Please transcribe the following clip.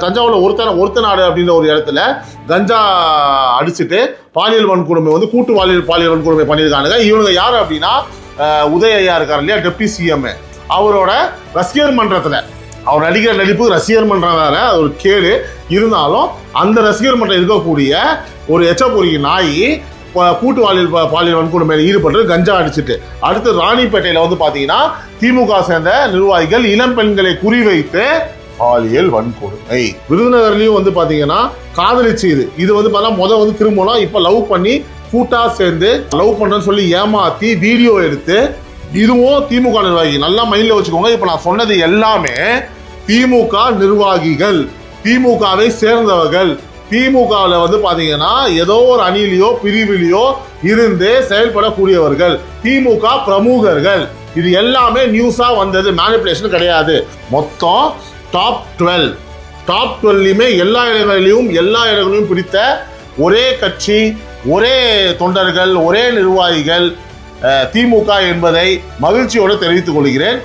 தஞ்சாவூர்ல ஒருத்தநாடு அப்படின்ற ஒரு இடத்துல கஞ்சா அடிச்சுட்டு பாலியல் வன்கொடுமை வந்து கூட்டு பாலியல் வன்கொடுமை பண்ணியிருக்கானுங்க. இவனுங்க யார் அப்படின்னா உதய ஐயா இருக்காரு இல்லையா, டெப்டி சிஎம், அவரோட ரசிகர் மன்றத்தில் அவர் நடிக்கிற நடிப்பு ரசிகர் மன்றம் வேற, அது ஒரு கேடு. இருந்தாலும் அந்த ரசிகர் மன்றம் இருக்கக்கூடிய ஒரு எச்சப்பொறிக்கு நாய் கூட்டு பாலியல் வன்கொடுமையில் ஈடுபட்டு கஞ்சா அடிச்சுட்டு, அடுத்து ராணிப்பேட்டையில வந்து பாத்தீங்கன்னா திமுக சேர்ந்த நிர்வாகிகள் இளம் பெண்களை குறிவைத்து பாலியல் வன்கொடுமை. விருதுநகர்லயும் வந்து பாத்தீங்கன்னா காதலிச்சு இது வந்து வந்து திருமணம், இப்ப லவ் பண்ணி கூட்டா சேர்ந்து லவ் பண்றேன்னு சொல்லி ஏமாத்தி வீடியோ எடுத்து, இதுவும் திமுக நிர்வாகி. நல்லா மைண்ட்ல வச்சுக்கோங்க. இப்ப நான் சொன்னது எல்லாமே திமுக நிர்வாகிகள், திமுகவை சேர்ந்தவர்கள், திமுகவில் வந்து பாத்தீங்கன்னா ஏதோ ஒரு அணியிலையோ பிரிவிலையோ இருந்து செயல்படக்கூடியவர்கள், திமுக பிரமுகர்கள். இது எல்லாமே நியூஸா வந்தது, மேனிபுலேஷன் கிடையாது. மொத்தம் டாப் 12 எல்லா இடங்களிலும் பிடித்த ஒரே கட்சி, ஒரே தொண்டர்கள், ஒரே நிர்வாகிகள் திமுக என்பதை மகிழ்ச்சியோடு தெரிவித்துக் கொள்கிறேன்.